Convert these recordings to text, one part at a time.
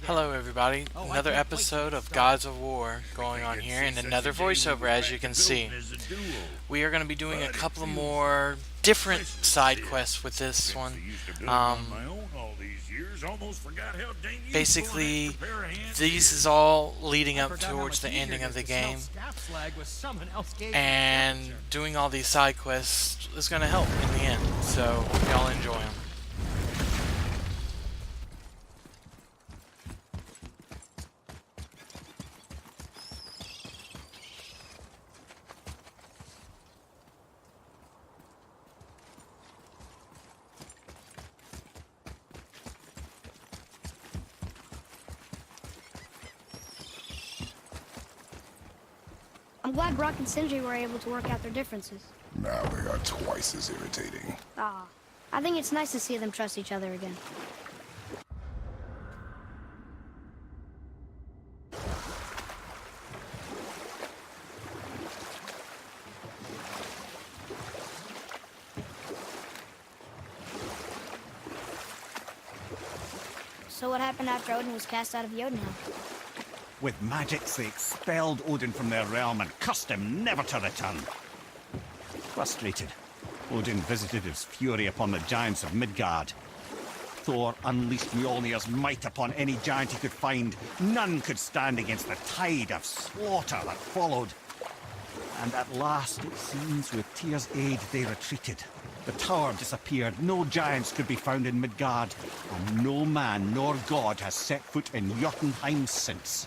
Hello everybody, another episode of Gods of War going on here, and another voiceover as you can see. We are going to be doing a couple more different side quests with this one. Basically, this is all leading up towards the ending of the game, and doing all these side quests is going to help in the end, so y'all enjoy them. I'm glad Brock and Sindri were able to work out their differences. Now they are twice as irritating. I think it's nice to see them trust each other again. So what happened after Odin was cast out of Jotunheim? With magics, they expelled Odin from their realm and cursed him never to return. Frustrated, Odin visited his fury upon the giants of Midgard. Thor unleashed Mjolnir's might upon any giant he could find. None could stand against the tide of slaughter that followed. And at last, it seems, with Tyr's aid, they retreated. The tower disappeared, no giants could be found in Midgard, and no man nor god has set foot in Jotunheim since.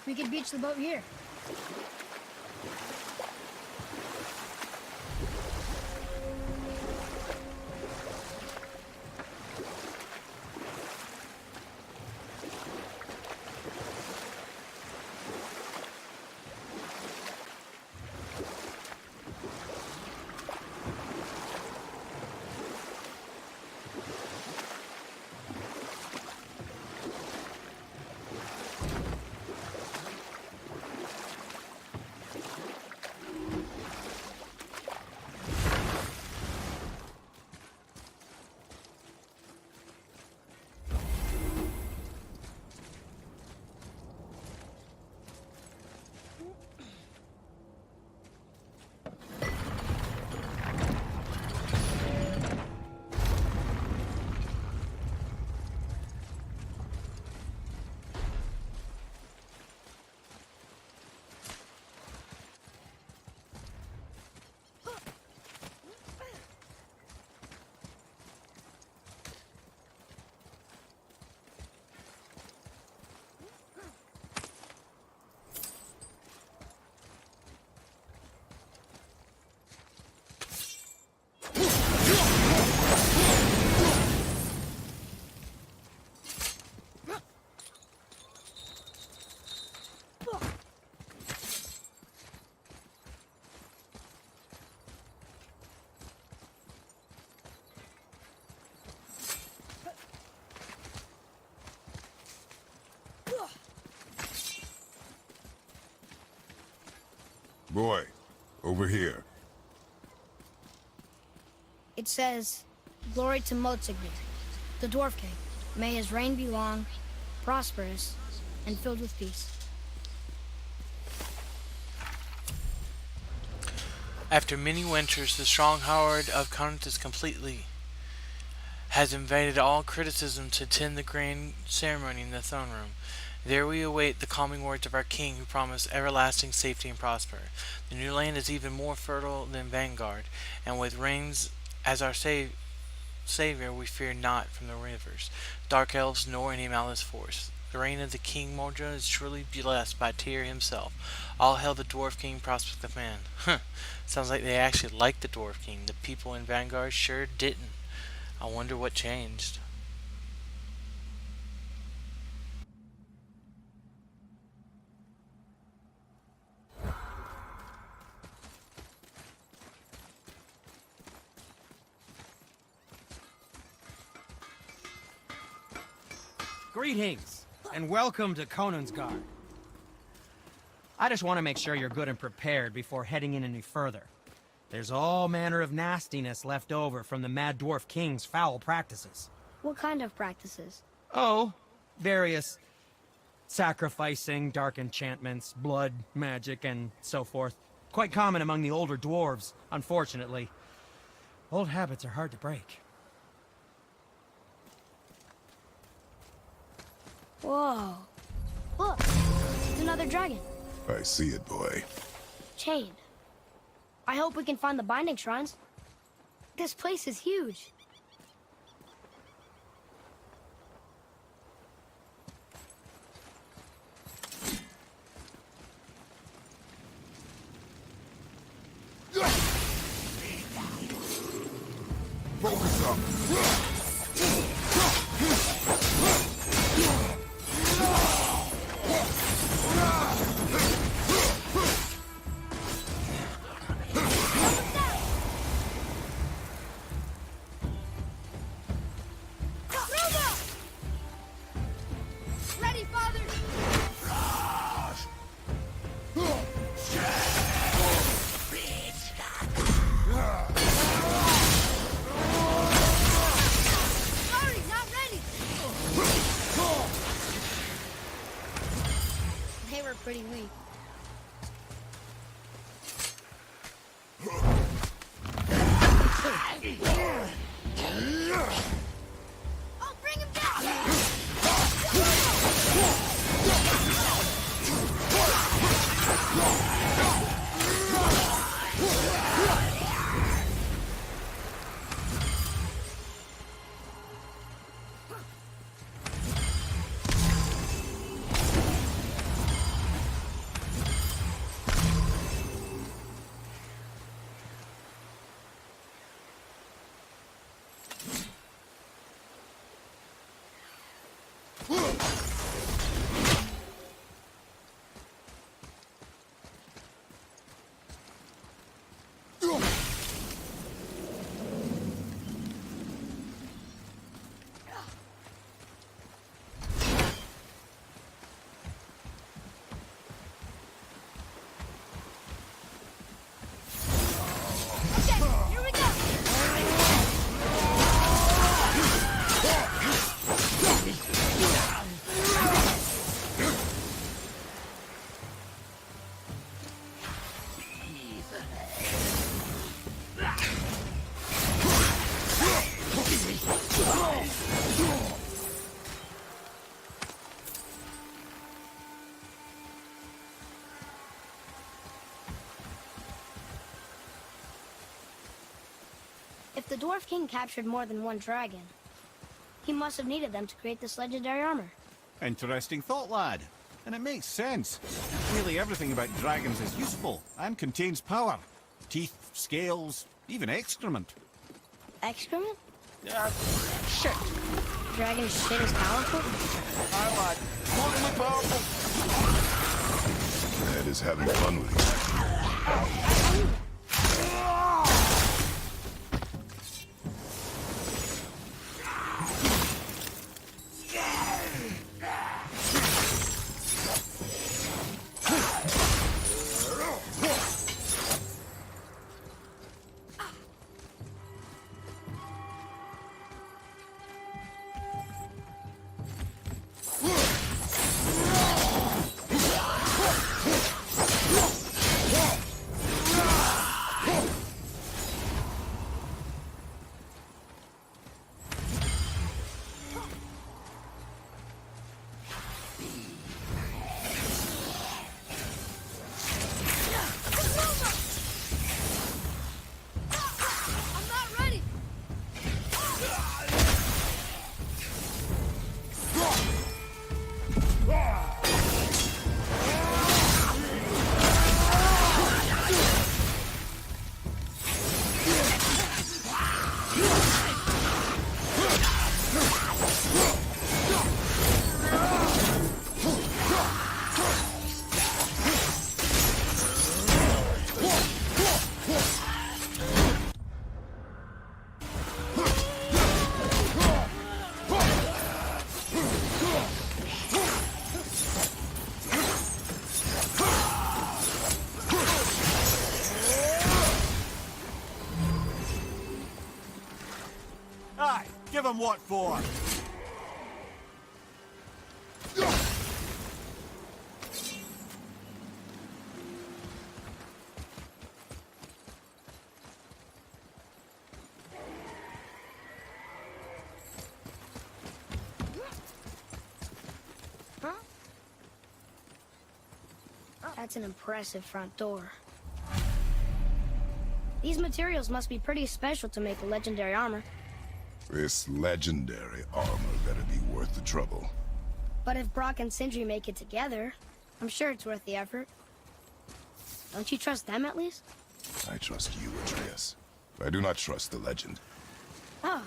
We could beach the boat here. Boy, over here. It says, "Glory to Motsigny, the Dwarf King. May his reign be long, prosperous, and filled with peace." After many winters, the stronghold of Corinth has invaded all criticism to attend the grand ceremony in the throne room. There we await the calming words of our king, who promised everlasting safety and prosper. The new land is even more fertile than Vanguard, and with rains as our savior, we fear not from the rivers, dark elves, nor any malice force. The reign of the King Moldra is truly blessed by Tyr himself. All hail the Dwarf King, prospective man. Huh. Sounds like they actually liked the Dwarf King. The people in Vanguard sure didn't. I wonder what changed. Greetings, and welcome to Conan's Guard. I just want to make sure you're good and prepared before heading in any further. There's all manner of nastiness left over from the Mad Dwarf King's foul practices. What kind of practices? Oh, various sacrificing, dark enchantments, blood, magic, and so forth. Quite common among the older dwarves, unfortunately. Old habits are hard to break. Whoa. Look, it's another dragon. I see it, boy. Chained. I hope we can find the binding shrines. This place is huge. Focus up. Ready, father! Sorry, not ready! They were pretty weak. I'll bring him down! Okay, here we go! If the Dwarf King captured more than one dragon, he must have needed them to create this legendary armor. Interesting thought, lad. And it makes sense. Nearly everything about dragons is useful and contains power. Teeth, scales, even excrement. Excrement? Shit! Dragon shit is powerful? Aye, lad. Totally powerful. Ned is having fun with you. them what for? That's an impressive front door. These materials must be pretty special to make a legendary armor. This legendary armor better be worth the trouble. But if Brock and Sindri make it together, I'm sure it's worth the effort. Don't you trust them at least? I trust you, Atreus. I do not trust the legend. Oh.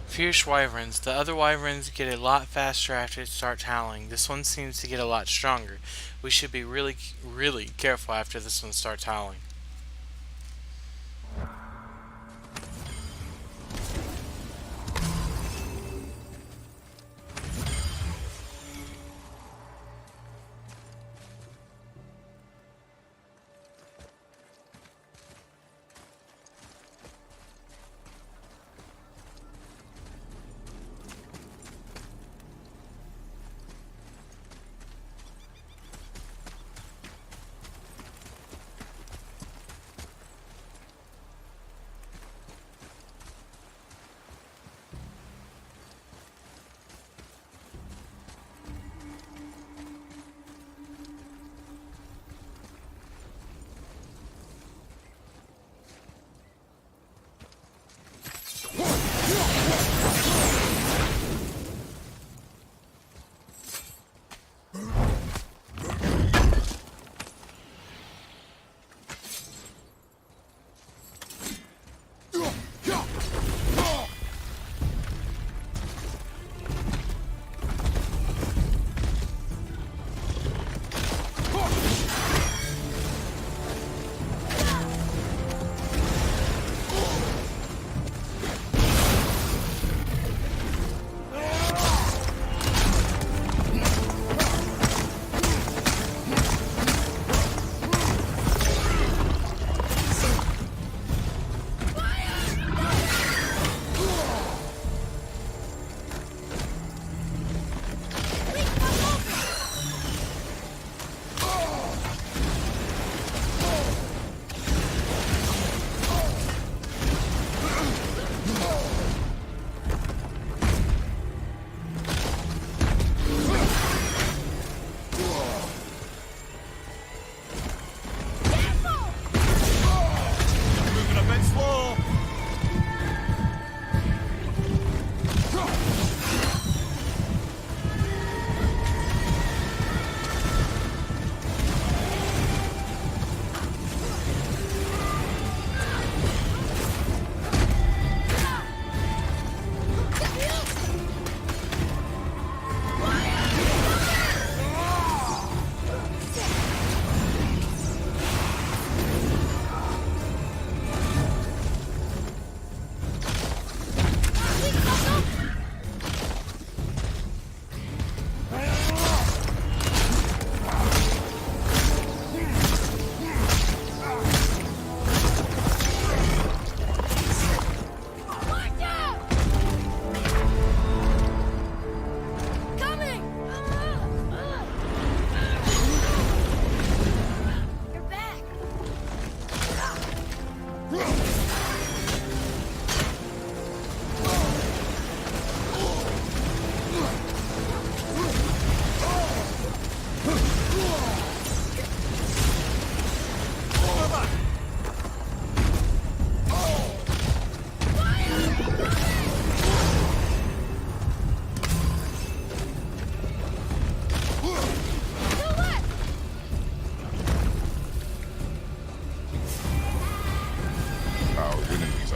Fierce wyverns. The other wyverns get a lot faster after it starts howling. This one seems to get a lot stronger. We should be really careful after this one starts howling.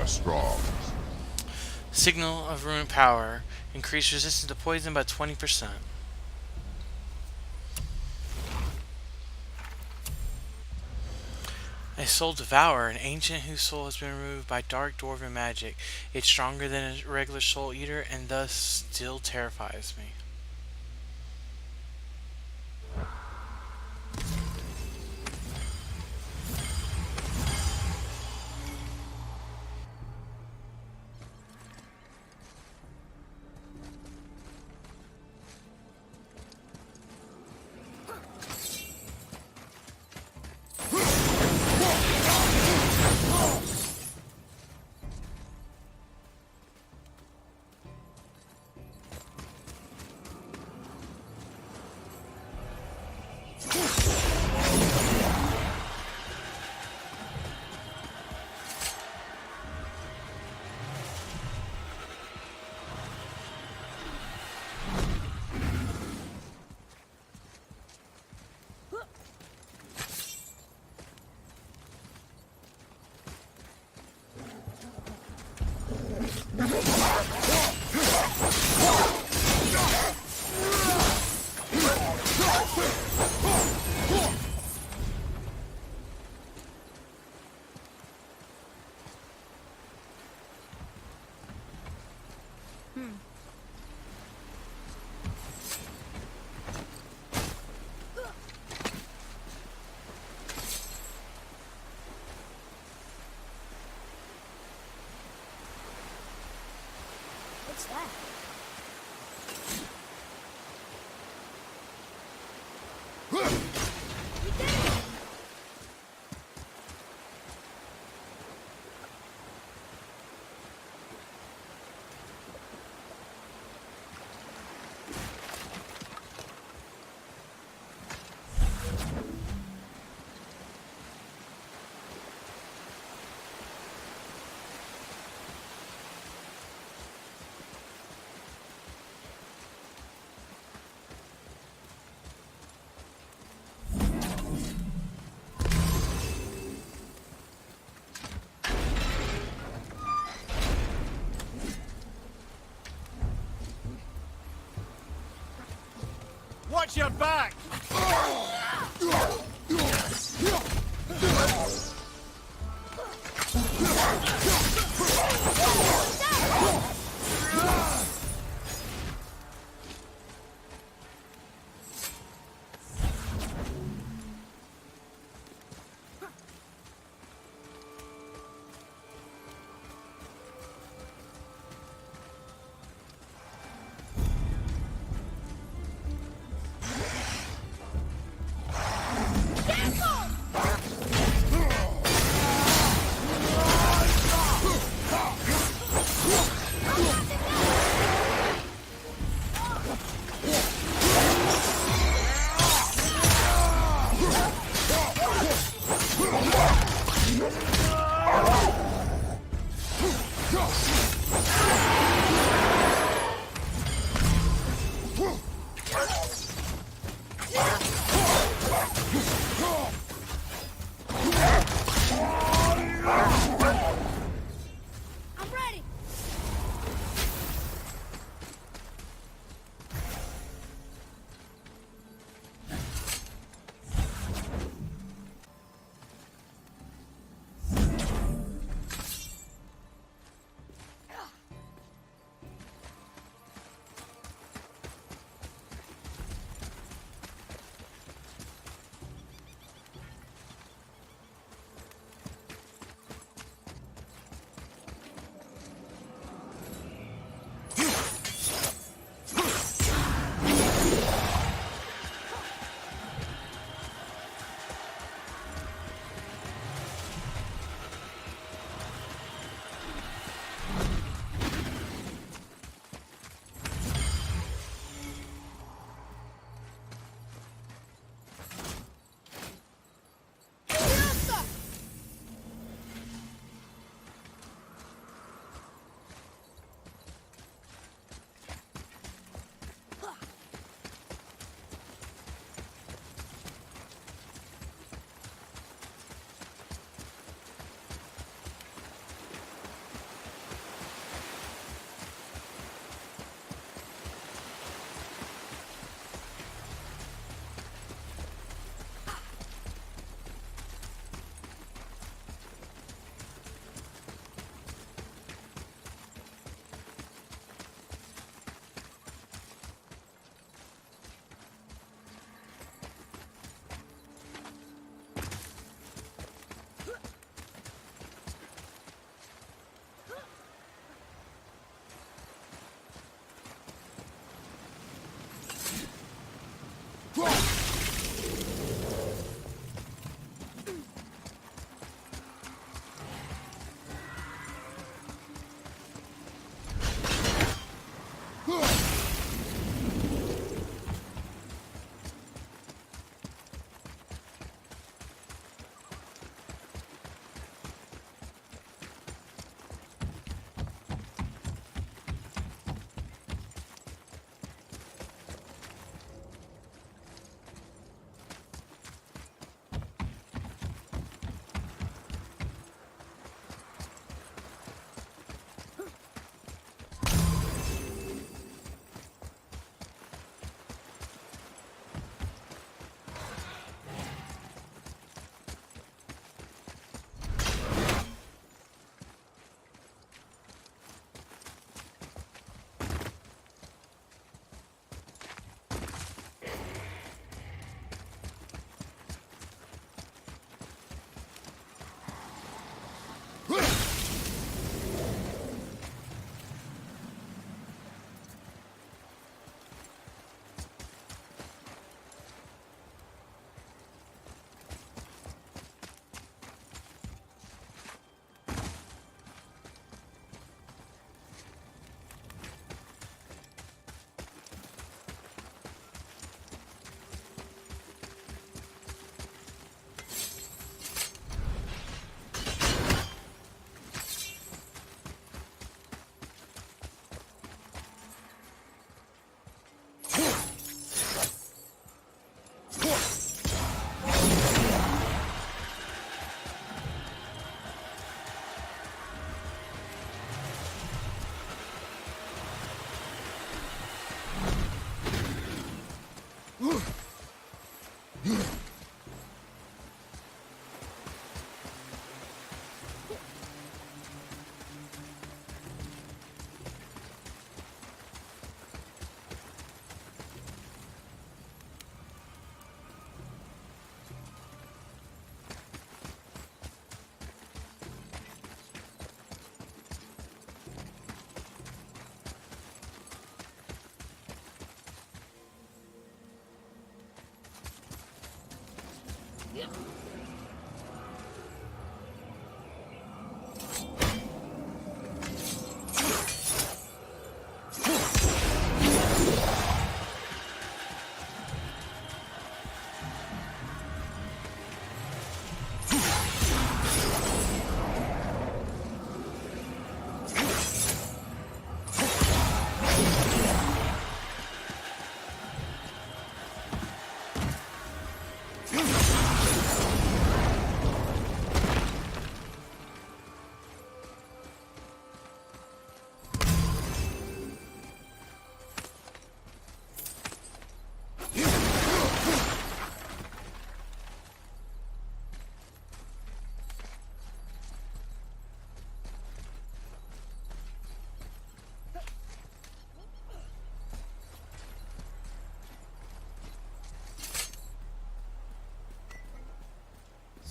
strong. Signal of ruined power. Increase resistance to poison by 20%. A soul devourer, an ancient whose soul has been removed by dark dwarven magic. It's stronger than a regular soul eater and thus still terrifies me. What's that? Watch your back!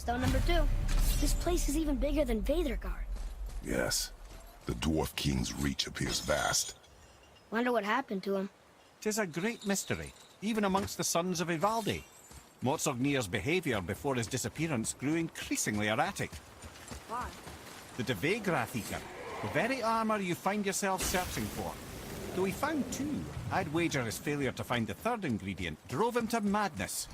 Stone number 2. This place is even bigger than Vadergard. Yes. The Dwarf King's reach appears vast. Wonder what happened to him. 'Tis a great mystery, even amongst the sons of Ivaldi. Mozorgnir's behaviour before his disappearance grew increasingly erratic. Why? The Devegrath Eater, the very armour you find yourself searching for. Though he found two, I'd wager his failure to find the third ingredient drove him to madness.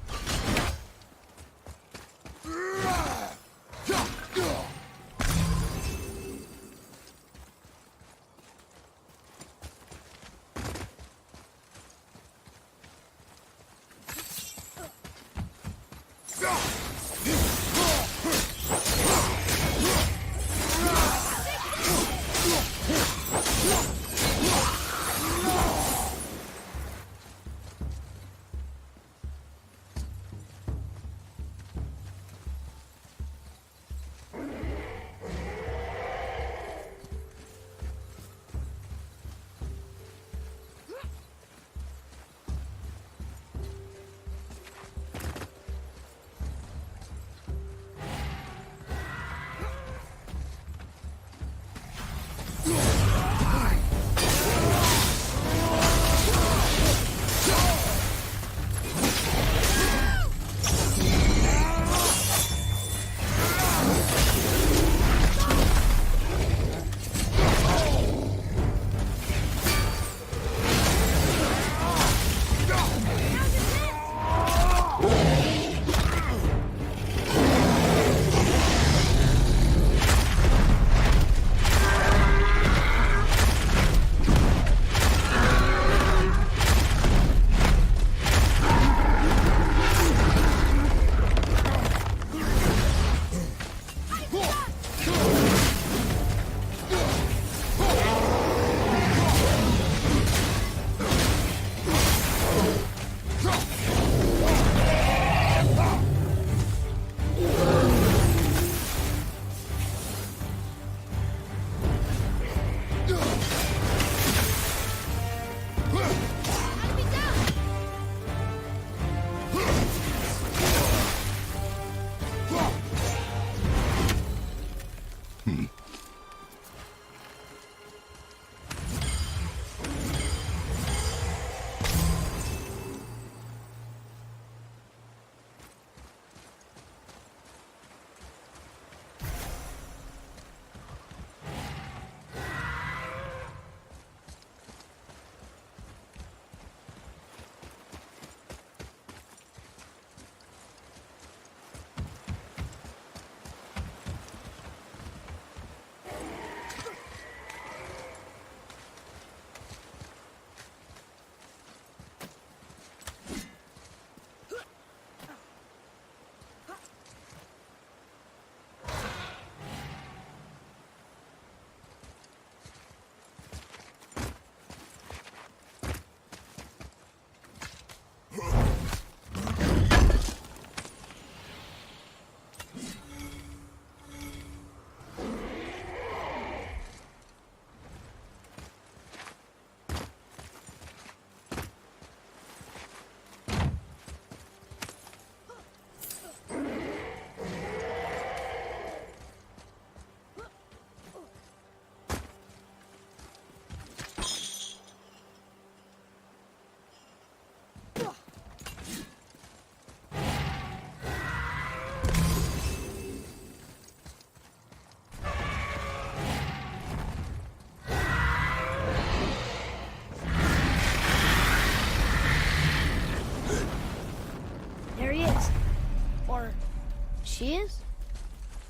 She is?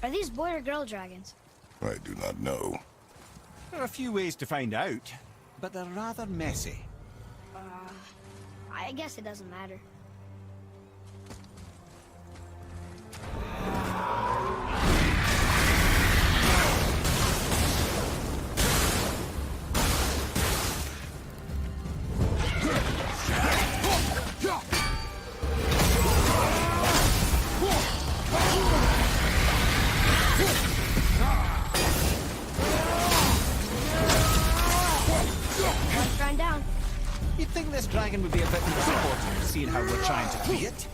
Are these boy or girl dragons? I do not know. There are a few ways to find out, but they're rather messy. I guess it doesn't matter. One trying down. You'd think this dragon would be a bit more supportive, seeing how we're trying to free it.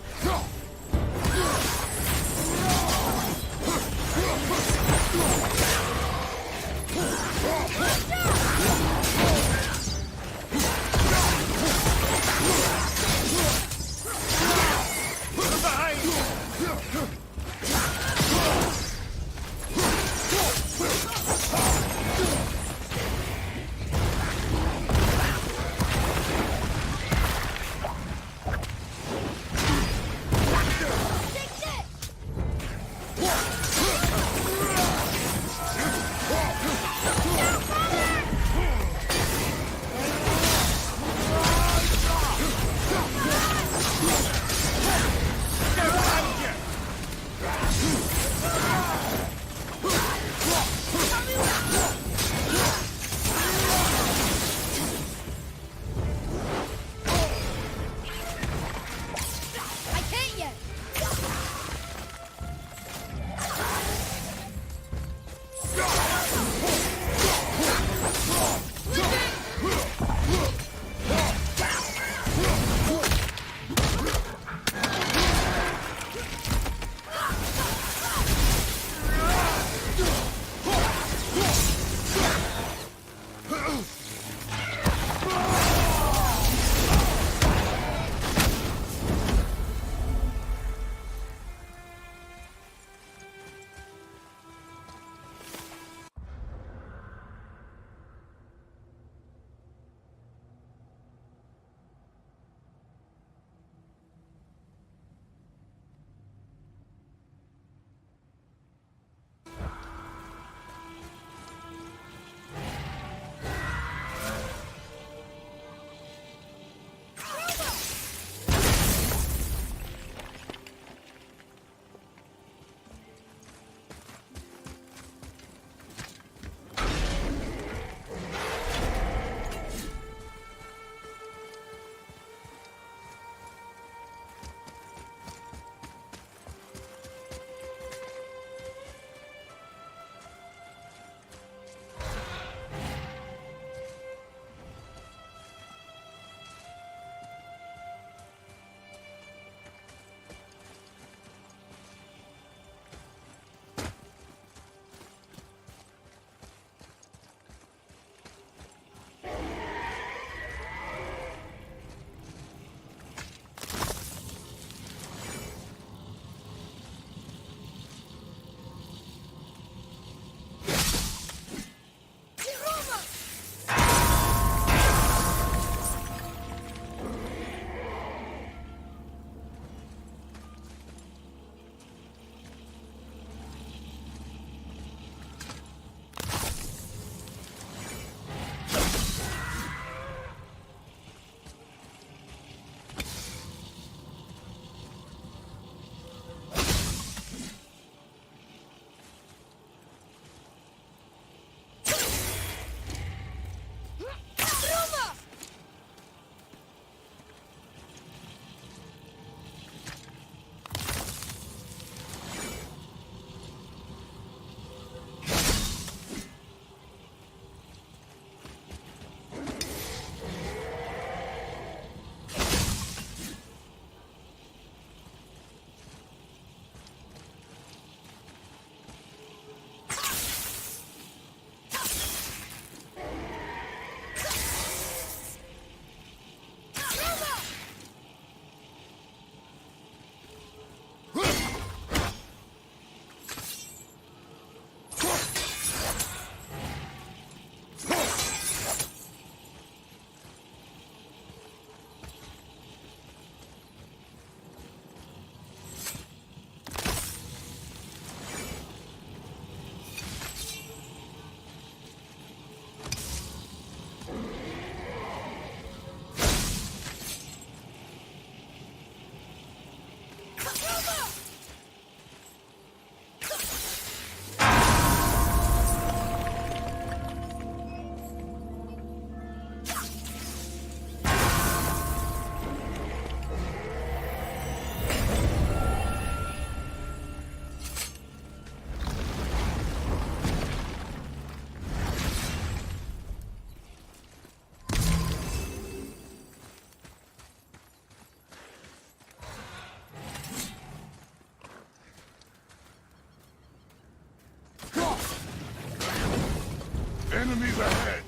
Enemies ahead!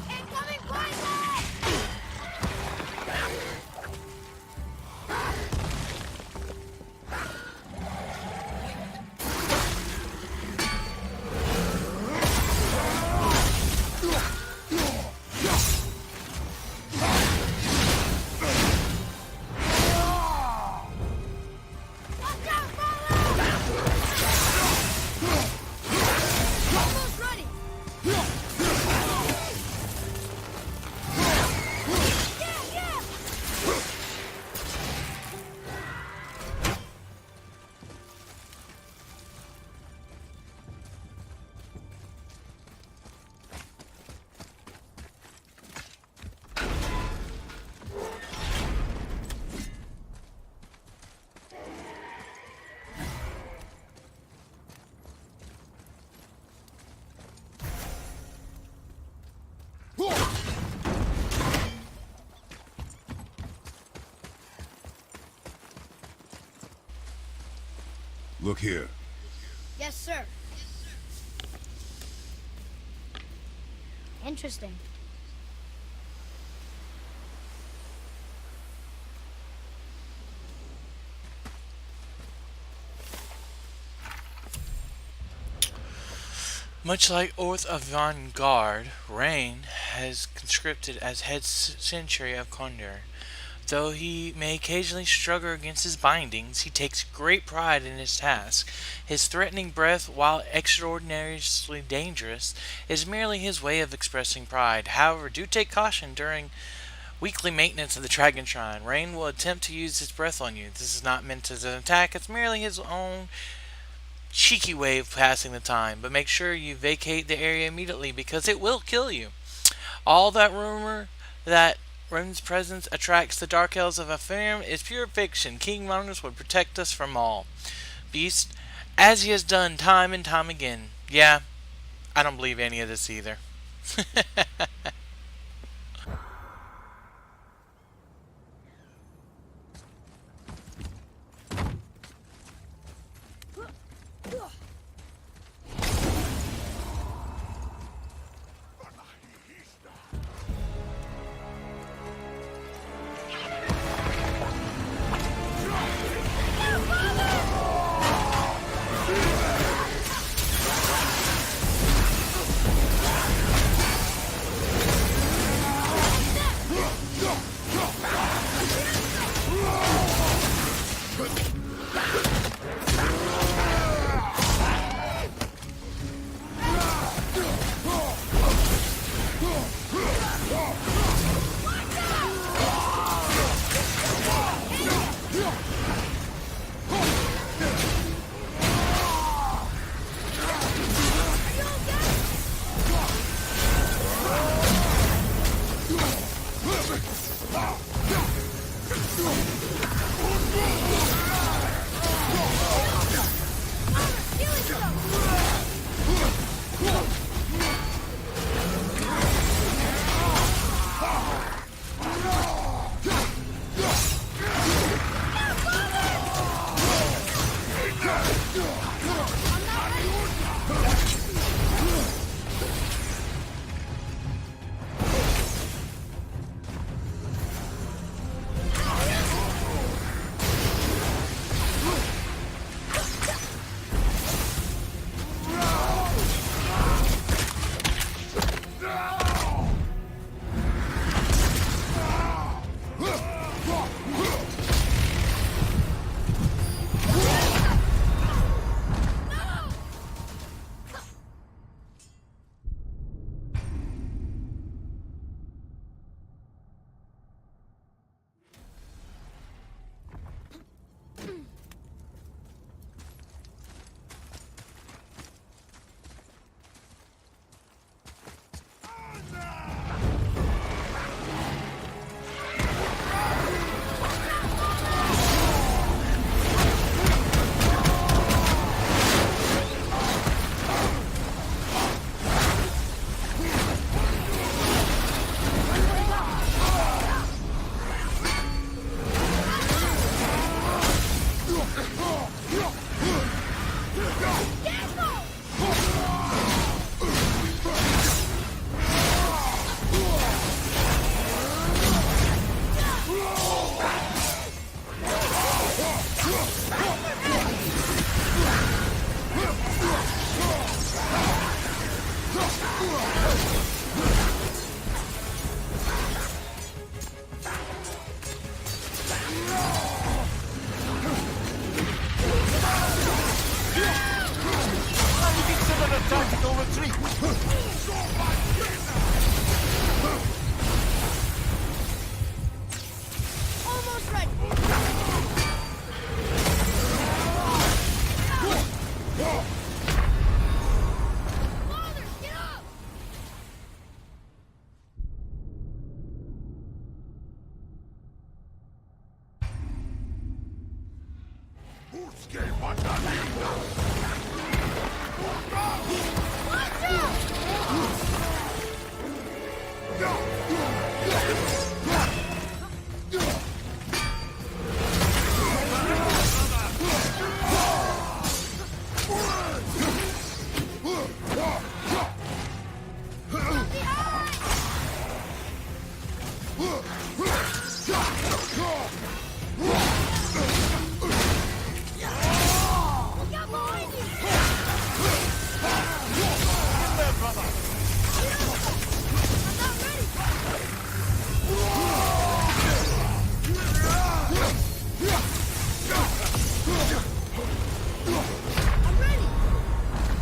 Incoming poison! Watch out, Father! Almost ready! Yeah, yeah! Look here. Yes, sir. Interesting. Much like Orth of Vanguard, Rain has conscripted as head sentry of Condor. Though he may occasionally struggle against his bindings, he takes great pride in his task. His threatening breath, while extraordinarily dangerous, is merely his way of expressing pride. However, do take caution during weekly maintenance of the Dragon Shrine. Rain will attempt to use his breath on you. This is not meant as an attack, it's merely his own cheeky way of passing the time. But make sure you vacate the area immediately because it will kill you. All that rumor that Rain's presence attracts the dark elves of Ephraim is pure fiction. King Magnus would protect us from all beast, as he has done time and time again. Yeah, I don't believe any of this either.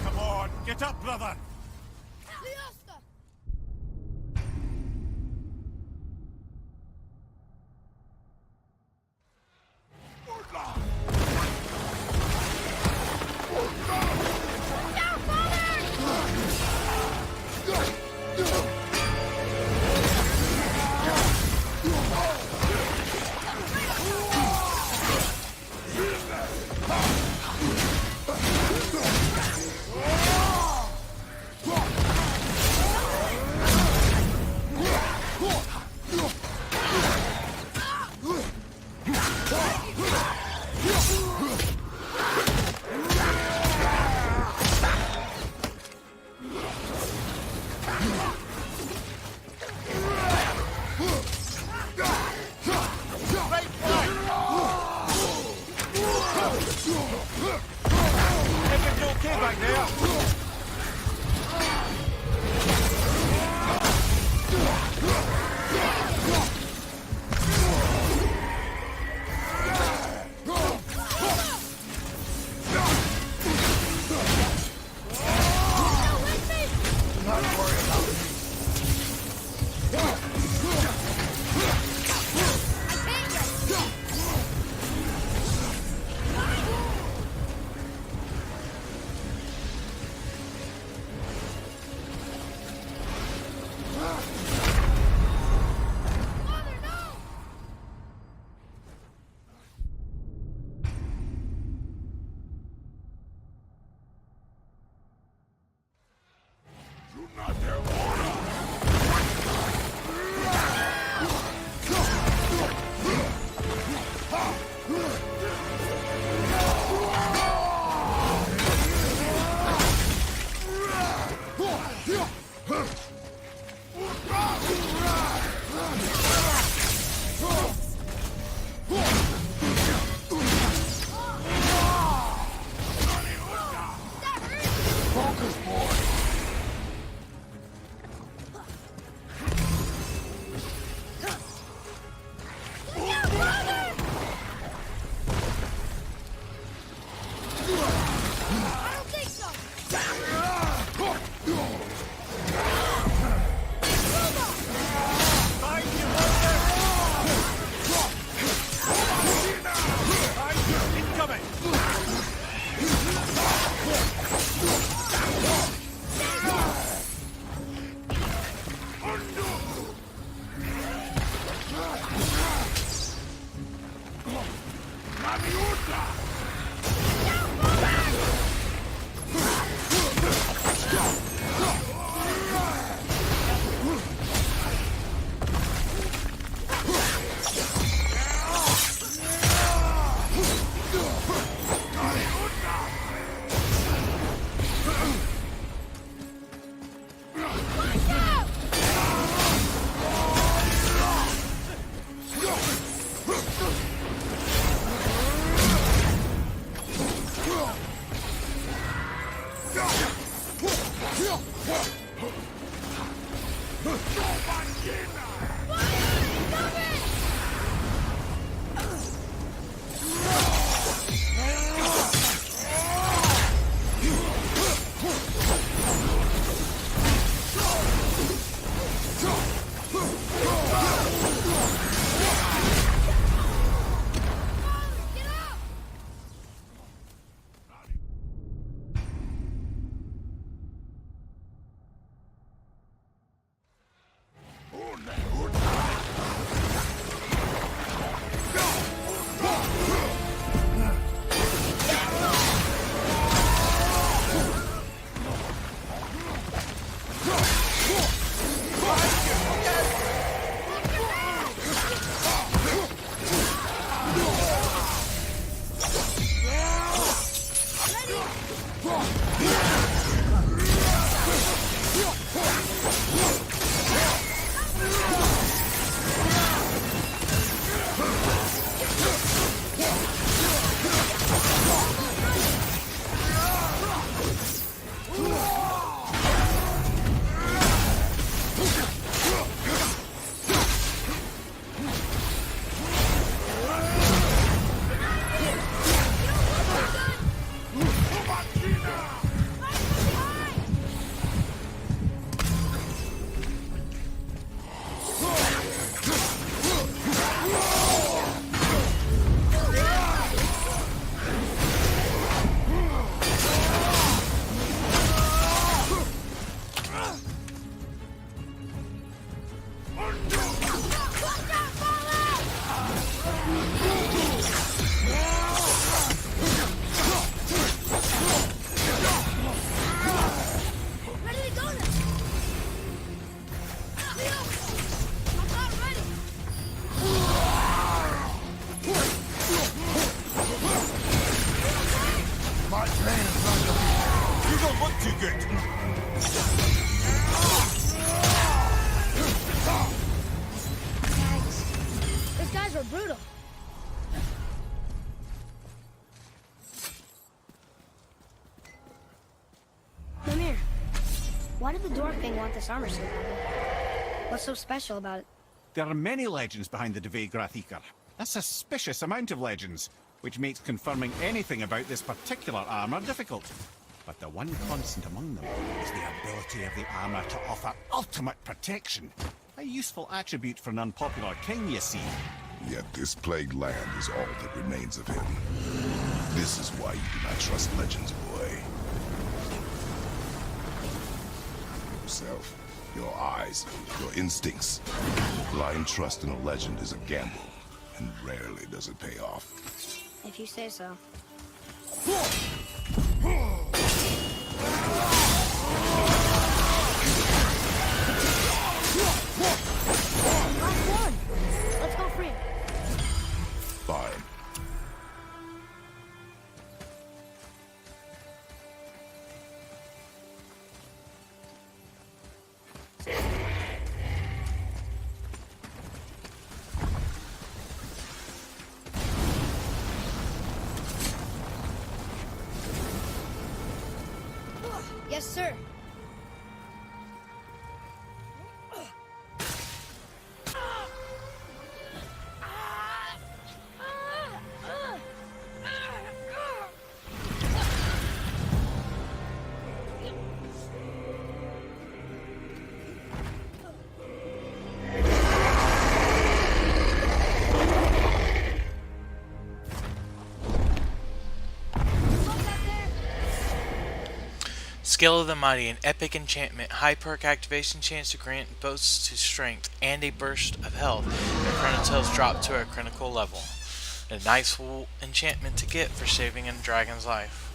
Come on, get up, brother! Everything okay back there? Where did he go now? Leo! I'm not ready! My plan is not gonna. You don't look too good. Those guys were brutal. Mimir, why did the Dwarf King want this armor so badly? What's so special about it? There are many legends behind the Dve Grathikar. A suspicious amount of legends, which makes confirming anything about this particular armor difficult. But the one constant among them is the ability of the armor to offer ultimate protection. A useful attribute for an unpopular king, you see. Yet this plagued land is all that remains of him. This is why you do not trust legends, boy. Yourself, your eyes, your instincts. Blind trust in a legend is a gamble, and rarely does it pay off. If you say so. Last one! Let's go free him. Fine. Yes, sir. Skill of the Mighty, an epic enchantment, high perk activation chance to grant boosts to strength, and a burst of health when Chronotails drop to a critical level. A nice enchantment to get for saving a dragon's life.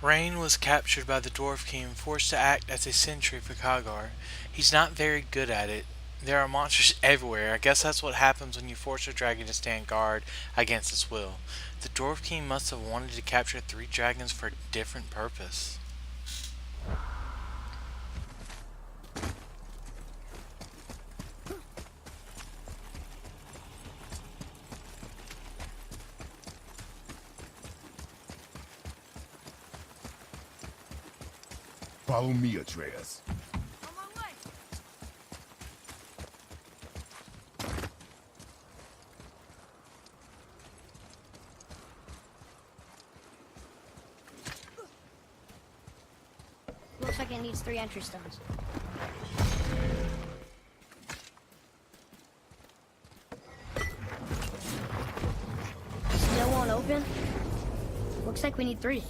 Rain was captured by the Dwarf King and forced to act as a sentry for Kagar. He's not very good at it. There are monsters everywhere. I guess that's what happens when you force a dragon to stand guard against its will. The Dwarf King must have wanted to capture 3 dragons for a different purpose. Follow me, Atreus. On my way. Looks like like it needs 3 entry stones. Still won't open? Looks like we need 3.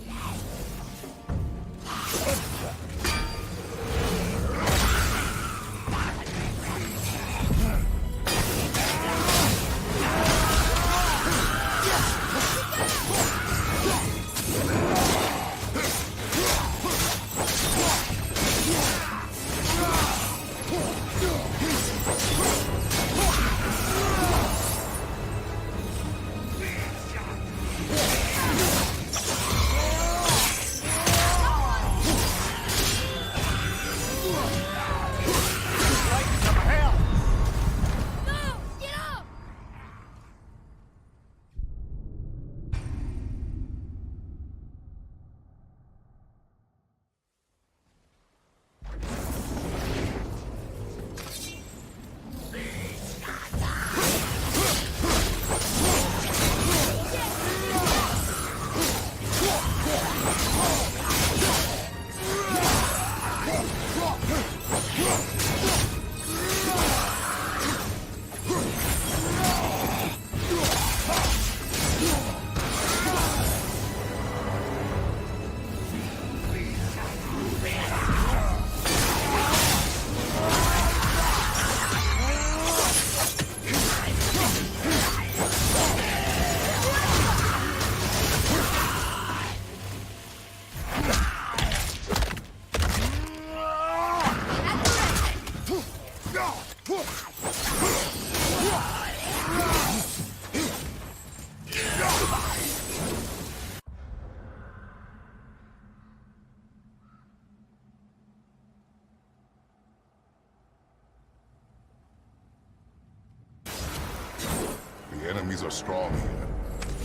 The enemies are strong here.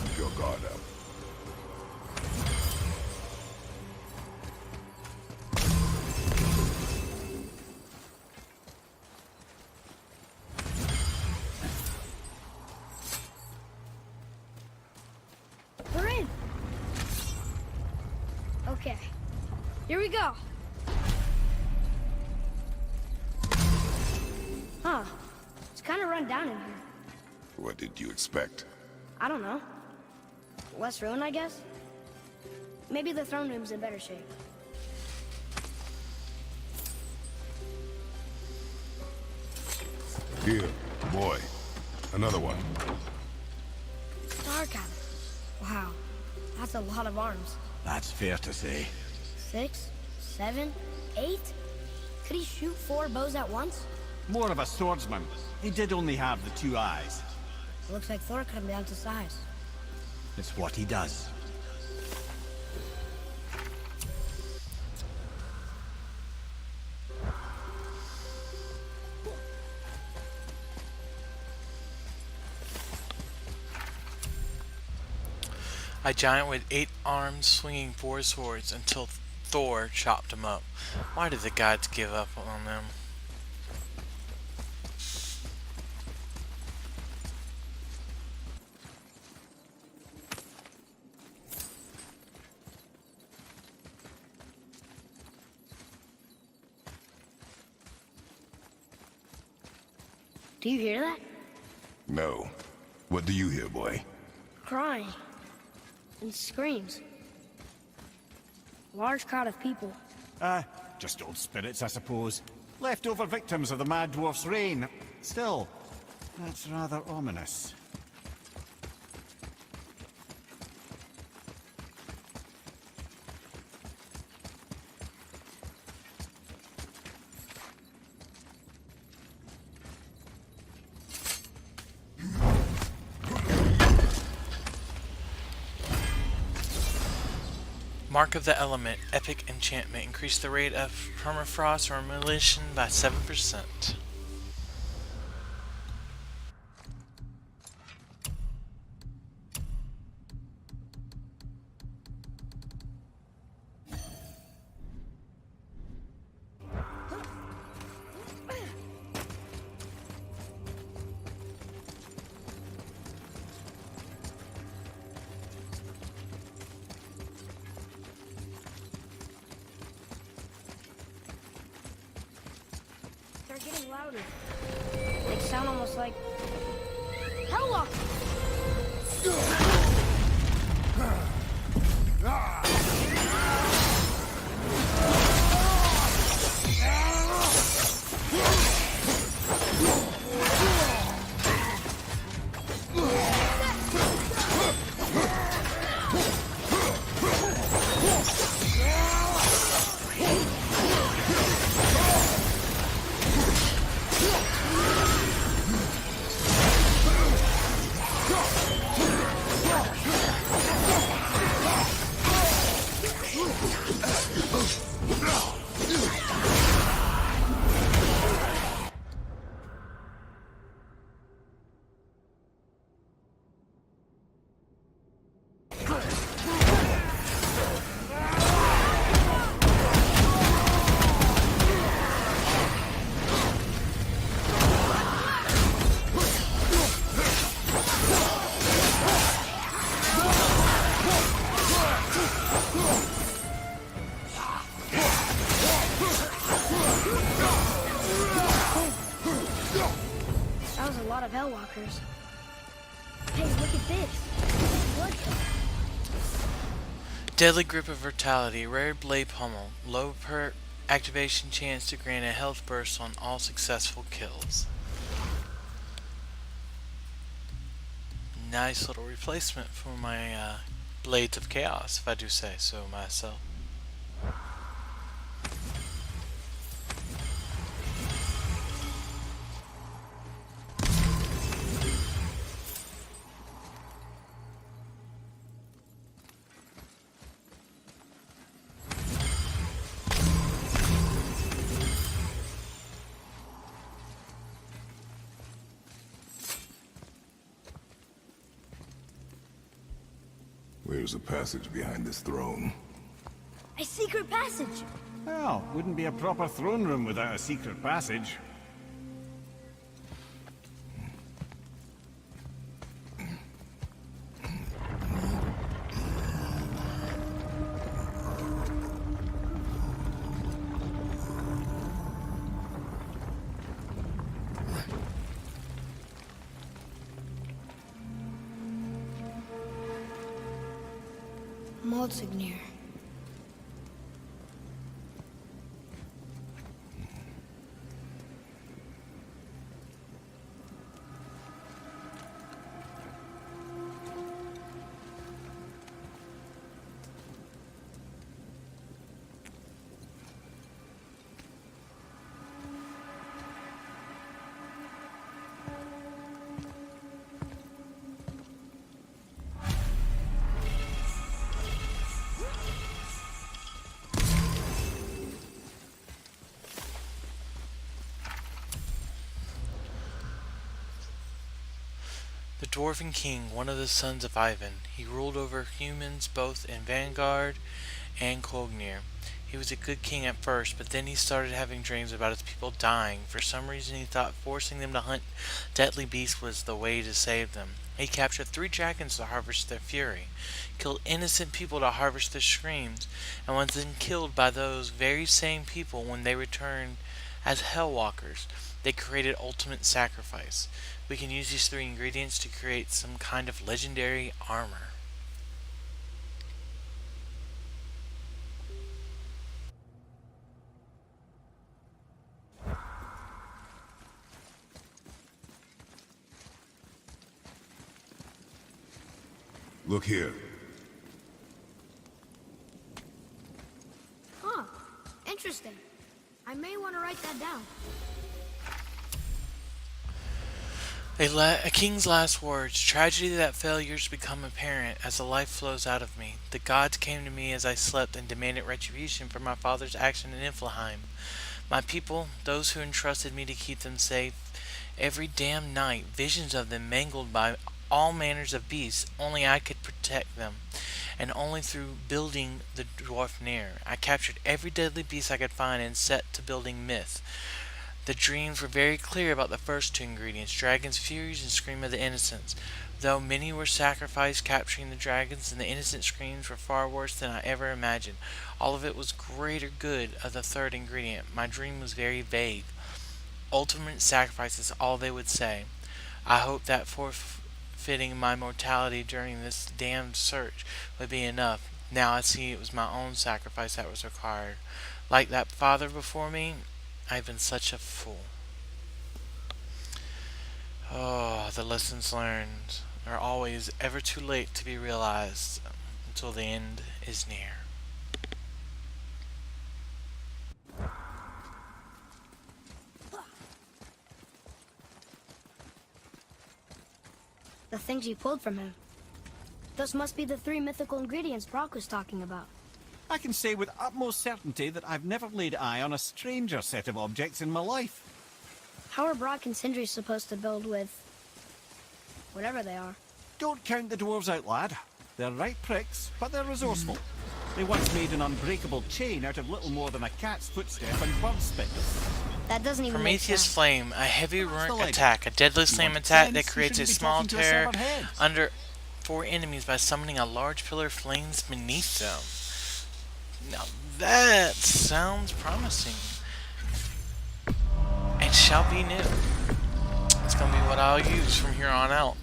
Keep your guard up. We're in. Okay, here we go. Huh, it's kind of run down in here. What did you expect? I don't know. Less ruin, I guess? Maybe the throne room's in better shape. Here, boy. Another one. Star cannon. Wow, that's a lot of arms. That's fair to say. 6, 7, 8? Could he shoot 4 bows at once? More of a swordsman. He did only have the 2 eyes. Looks like Thor cut him down to size. It's what he does. A giant with 8 arms swinging 4 swords until Thor chopped him up. Why did the gods give up on them? Do you hear that? No. What do you hear, boy? Crying. And screams. Large crowd of people. Just old spirits, I suppose. Leftover victims of the Mad Dwarf's reign. Still, that's rather ominous. Mark of the Element, Epic Enchantment. Increase the rate of permafrost or demolition by 7%. getting louder. They sound almost like Hellwalkers. That was a lot of Hellwalkers. Hey, look at this. What? Deadly Grip of Vitality, rare blade pummel, low per activation chance to grant a health burst on all successful kills. Nice little replacement for my Blades of Chaos, if I do say so myself. There's a passage behind this throne. A secret passage. Well, wouldn't be a proper throne room without a secret passage. Motsognir. The Dwarven King, one of the sons of Ivan, he ruled over humans both in Vanguard and Kognir. He was a good king at first, but then he started having dreams about his people dying. For some reason he thought forcing them to hunt deadly beasts was the way to save them. He captured 3 dragons to harvest their fury, killed innocent people to harvest their screams, and was then killed by those very same people when they returned as Hellwalkers. They created ultimate sacrifice. We can use these 3 ingredients to create some kind of legendary armor. Look here. Huh. Interesting. I may want to write that down. A king's last words. Tragedy that failures become apparent as the life flows out of me. The gods came to me as I slept and demanded retribution for my father's action in Niflheim. My people, those who entrusted me to keep them safe, every damn night, visions of them mangled by all manners of beasts, only I could protect them. And only through building the Dwarfnir. I captured every deadly beast I could find and set to building myth. The dreams were very clear about the first 2 ingredients, Dragon's Furies and Scream of the Innocents. Though many were sacrificed capturing the dragons, and the innocent screams were far worse than I ever imagined. All of it was greater good of the 3rd ingredient. My dream was very vague. ultimate sacrifice is all they would say. I hoped that forfeiting my mortality during this damned search would be enough. Now I see it was my own sacrifice that was required. Like that father before me, I've been such a fool. Oh, the lessons learned are always ever too late to be realized until the end is near. The things you pulled from him. Those must be the 3 mythical ingredients Brock was talking about. I can say with utmost certainty that I've never laid eye on a stranger set of objects in my life. How are Brock and Sindri supposed to build with... whatever they are? Don't count the dwarves out, lad. They're right pricks, but they're resourceful. They once made an unbreakable chain out of little more than a cat's footstep and bird spit. That doesn't even make Prometheus sense. Flame, a heavy the runic legend. attack, a deadly slam want attack sense, that you creates a shouldn't be small talking to a tear severed head. under 4 enemies by summoning a large pillar of flames beneath them. Now that sounds promising. It shall be new. It's gonna be what I'll use from here on out.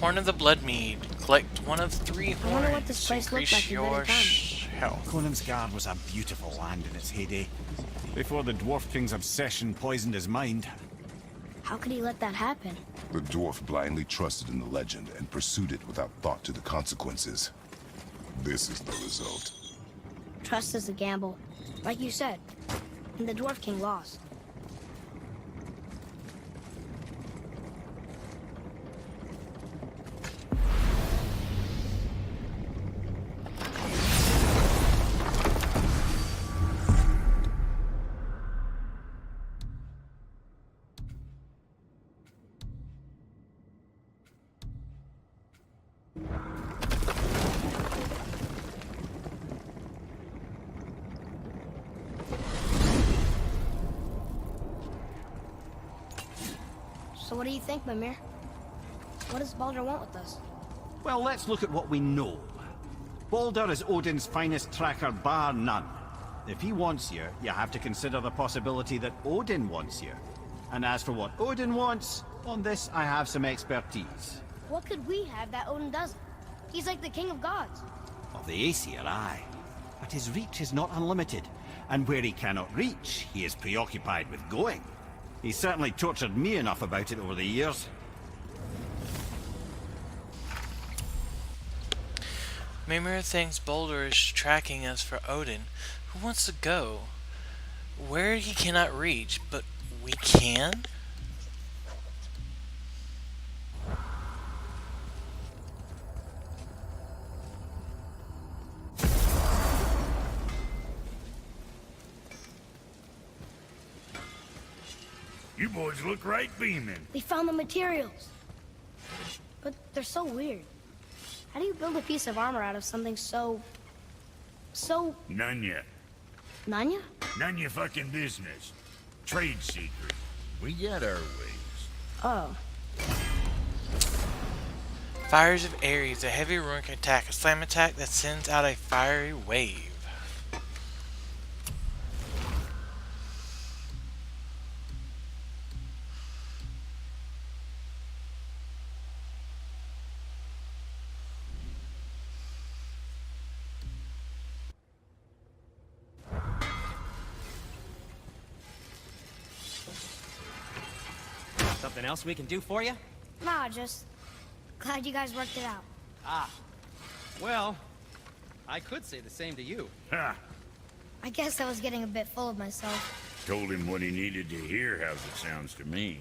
Horn of the Blood Mead. Collect one of 3 I wonder what horns this to place looked increase like in your Vietnam. health. Conan's Guard was a beautiful land in its heyday, before the Dwarf King's obsession poisoned his mind. How could he let that happen? The dwarf blindly trusted in the legend and pursued it without thought to the consequences. This is the result. Trust is a gamble. Like you said. And the Dwarf King lost. So what do you think, Mimir? What does Baldur want with us? Well, let's look at what we know. Baldur is Odin's finest tracker, bar none. If he wants you, you have to consider the possibility that Odin wants you. And as for what Odin wants, on this I have some expertise. What could we have that Odin doesn't? He's like the king of gods. Of the Aesir, aye. But his reach is not unlimited, and where he cannot reach, he is preoccupied with going. He's certainly tortured me enough about it over the years. Mimir thinks Boulder is tracking us for Odin, who wants to go where he cannot reach, but we can? You boys look right beaming. We found the materials. But they're so weird. How do you build a piece of armor out of something so... None yet. Nanya? None your fucking business. Trade secret. We got our ways. Oh. Fires of Ares, a heavy runic attack, a slam attack that sends out a fiery wave. Something else we can do for you? Nah, just... glad you guys worked it out. Ah. Well, I could say the same to you. Ha! I guess I was getting a bit full of myself. Told him what he needed to hear, how's it sounds to me.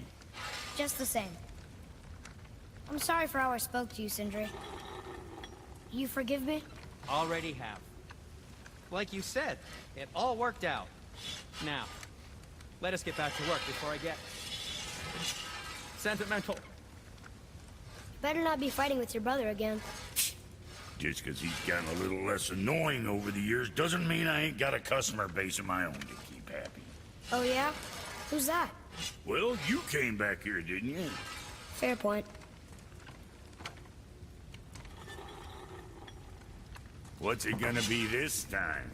Just the same. I'm sorry for how I spoke to you, Sindri. You forgive me? Already have. Like you said, it all worked out. Now, let us get back to work before I get... sentimental. Better not be fighting with your brother again. Just 'cause he's gotten a little less annoying over the years doesn't mean I ain't got a customer base of my own to keep happy. Oh yeah? Who's that? Well, you came back here, didn't you? Fair point. What's it gonna be this time?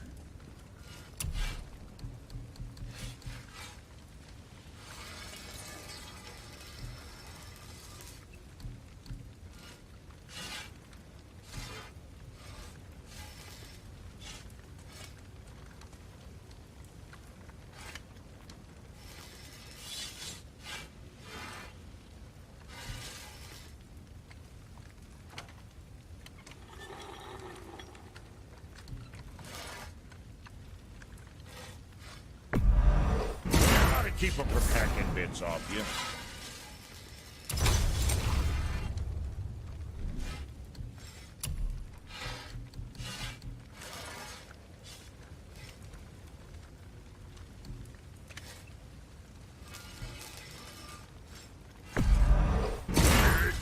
Keep them from hacking bits off you.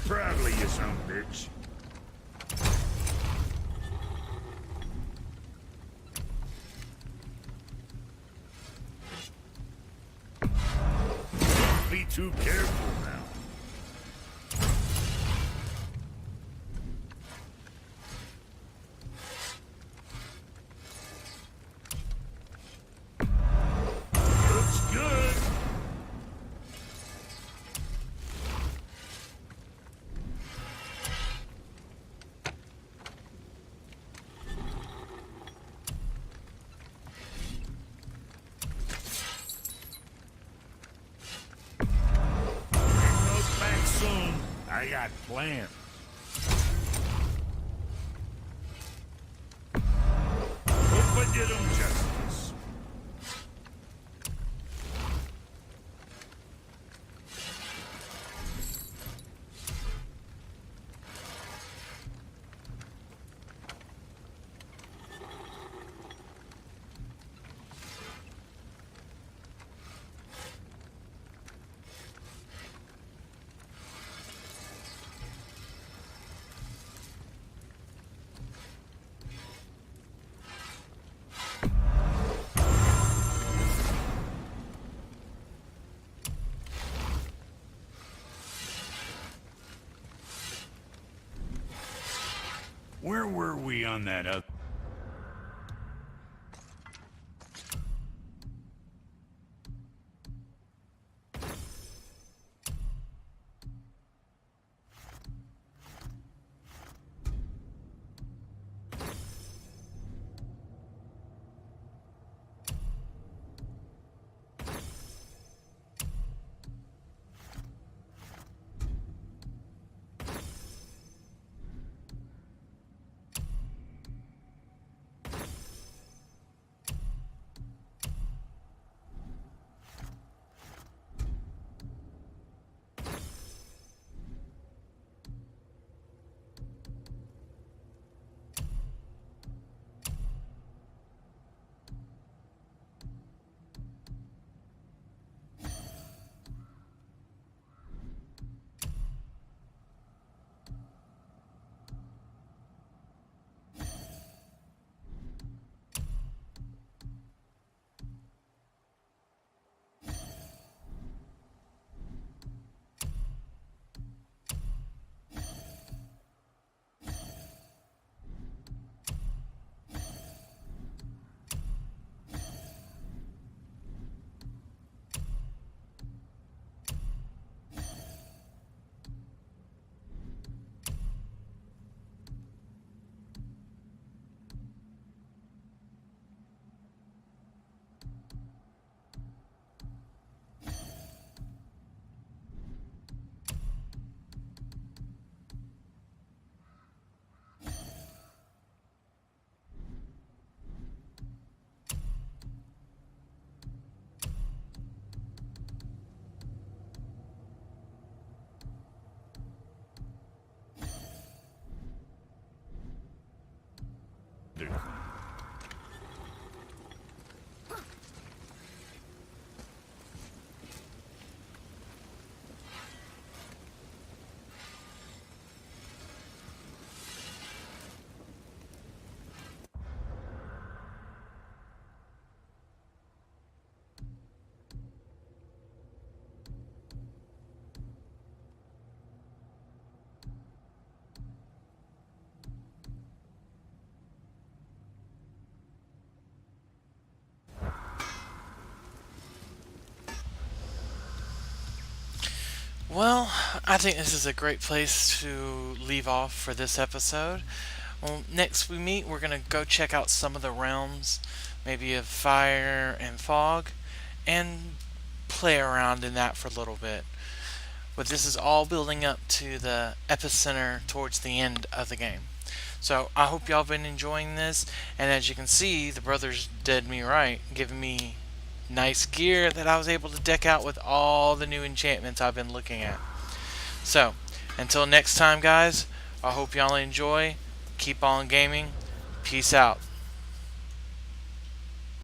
Proudly, you son of a bitch. Be too careful now. Looks good. Back soon. I got plans. Hope I did 'em justice. Where were we on that other? Well, I think this is a great place to leave off for this episode. Well, next we meet, we're going to go check out some of the realms, maybe of fire and fog, and play around in that for a little bit. But this is all building up to the epicenter towards the end of the game. So I hope y'all been enjoying this, and as you can see, the brothers did me right, giving me nice gear that I was able to deck out with all the new enchantments I've been looking at. So, until next time guys, I hope y'all enjoy. Keep on gaming. Peace out.